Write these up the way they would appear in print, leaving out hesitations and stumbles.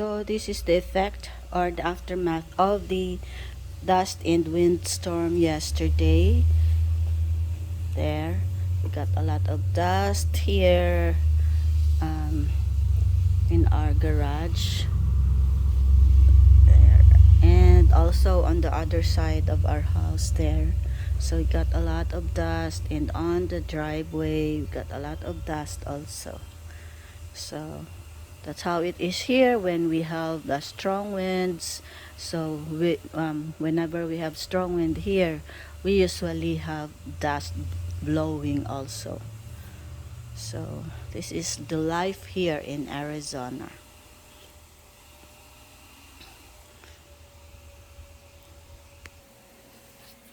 So this is the effect or the aftermath of the dust and wind storm yesterday. There, we got a lot of dust here in our garage. There. And also on the other side of our house there. So we got a lot of dust, and on the driveway we got a lot of dust also. So that's how it is here when we have the strong winds. So whenever we have strong wind here, we usually have dust blowing also. So this is the life here in Arizona.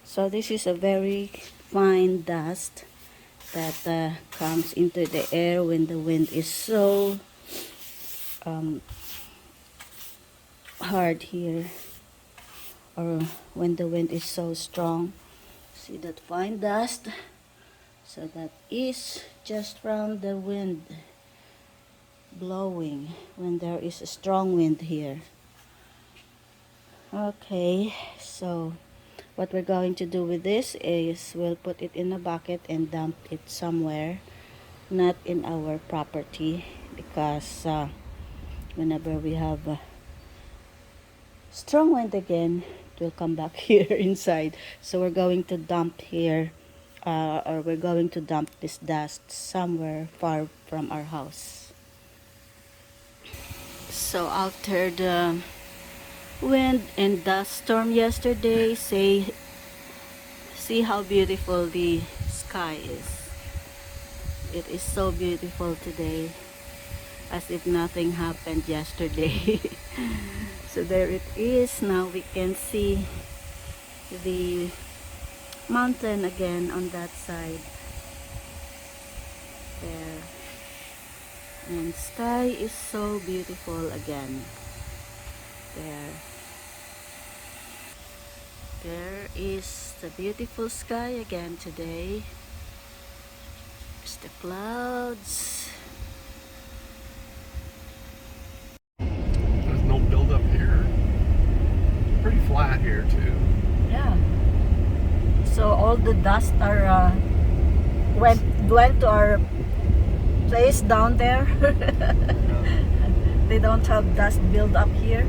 So this is a very fine dust that comes into the air when the wind is so hard here, or when the wind is so strong. See that fine dust? So that is just from the wind blowing when there is a strong wind here. Okay, so what we're going to do with this is we'll put it in a bucket and dump it somewhere, not in our property, because whenever we have strong wind again, it will come back here inside. So we're going to dump here, or we're going to dump this dust somewhere far from our house. So after the wind and dust storm yesterday, see how beautiful the sky is. It is so beautiful today, as if nothing happened yesterday. So there it is. Now we can see the mountain again on that side there, and sky is so beautiful again. There is the beautiful sky again today. There's the clouds. There's no buildup here. Pretty flat here too. Yeah. So all the dust are went to our place down there. They don't have dust build up here.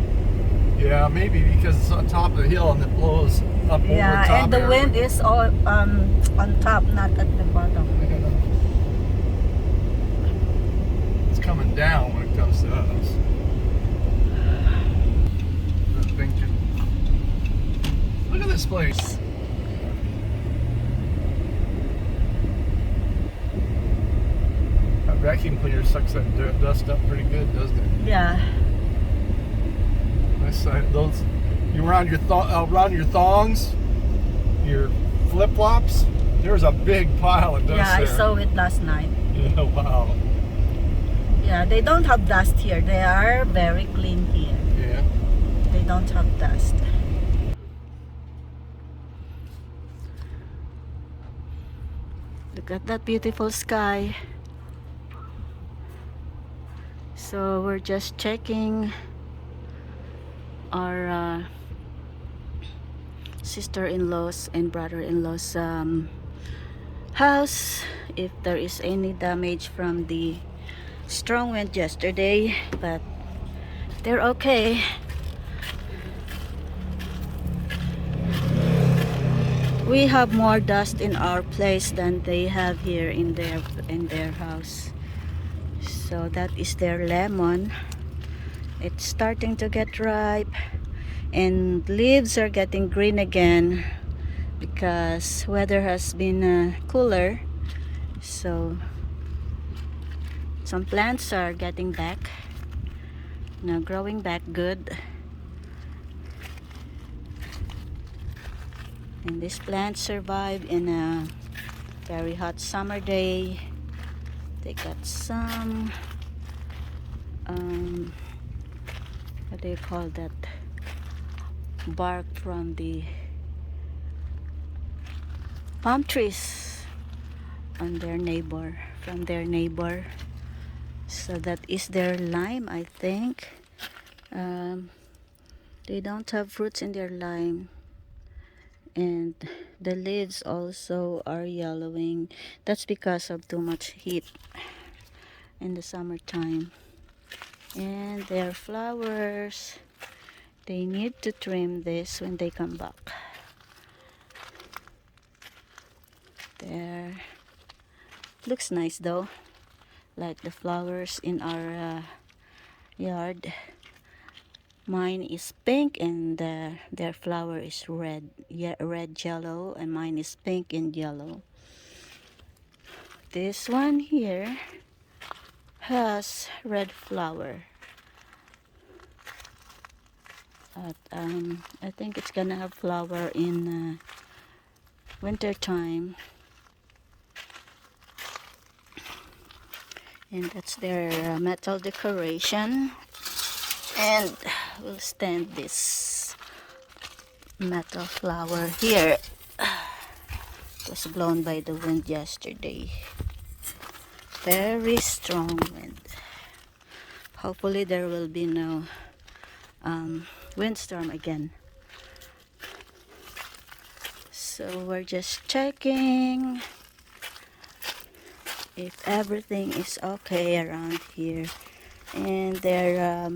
Yeah, maybe because it's on top of the hill and it blows up over the top. Yeah, and the area. wind is all on top, not at the bottom. Yeah. It's coming down when it comes to us. I'm thinking, look at this place. That vacuum cleaner sucks that dust up pretty good, doesn't it? Yeah. Nice side. Those you around your thongs, your flip flops. There's a big pile of dust Yeah, there. I saw it last night. Yeah, wow. Yeah, they don't have dust here. They are very clean here. Yeah. They don't have dust. Look at that beautiful sky. So we're just checking our sister-in-law's and brother-in-law's house, if there is any damage from the strong wind yesterday, but they're okay. We have more dust in our place than they have here in their house. So that is their lemon. It's starting to get ripe, and leaves are getting green again because weather has been cooler. So some plants are getting back, now growing back good. And these plants survive in a very hot summer day. They got some what do you call that, bark from the palm trees on their neighbor, from their neighbor. So that is their lime, I think. Um, they don't have fruits in their lime, and the leaves also are yellowing. That's because of too much heat in the summertime. And their flowers, they need to trim this when they come back. There, looks nice though, like the flowers in our yard. Mine is pink and their flower is red, yeah, red yellow, and mine is pink and yellow. This one here has red flower. I think it's gonna have flower in winter time, and that's their metal decoration. And we'll stand this metal flower here. It was blown by the wind yesterday. Very strong wind. Hopefully there will be no windstorm again. So we're just checking if everything is okay around here. And their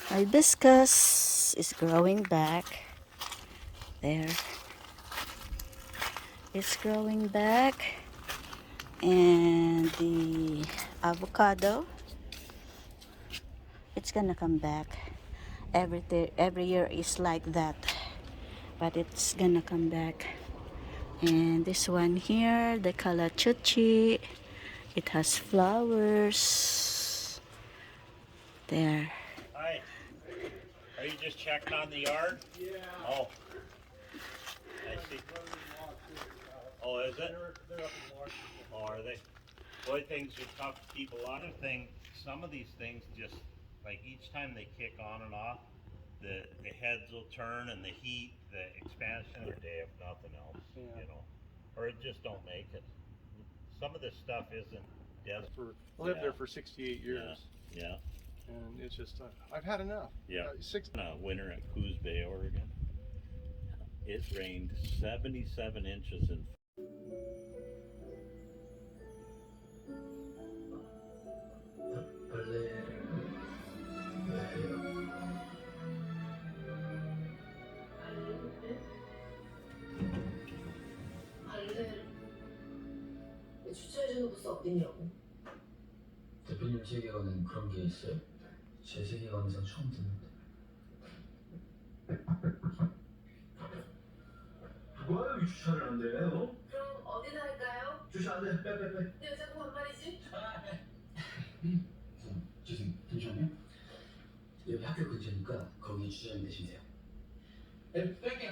hibiscus is growing back. There. It's growing back. And the avocado, it's gonna come back. Every year is like that, but it's gonna come back. And this one here, the calachuchi, it has flowers there. Hi. Are you just checking on the yard? Yeah. Oh. I see. Oh, is it? Oh, are they? Boy, things are tough to keep alive. Another thing, some of these things just, like each time they kick on and off, the heads will turn and the heat, the expansion of the day, if nothing else, you know. Or it just don't make it. Some of this stuff isn't dead. I lived there for 68 years. Yeah. And it's just, I've had enough. Yeah. Winter at Coos Bay, Oregon. It rained 77 inches in. 주차해주는 부스 어딨냐고. 대표님 세계관엔 그런 게 있어요? 제 세계관에선 처음 듣는데. 누가 여기 주차를 안 돼? 어? 그럼 어디다 할까요? 주차 안 돼. 빼. 근데 왜 자꾸 반말이지? 죄송해요. 잠시만요. 여기 학교 근처니까 거기 주차장 대시면 돼요. 뺄게요.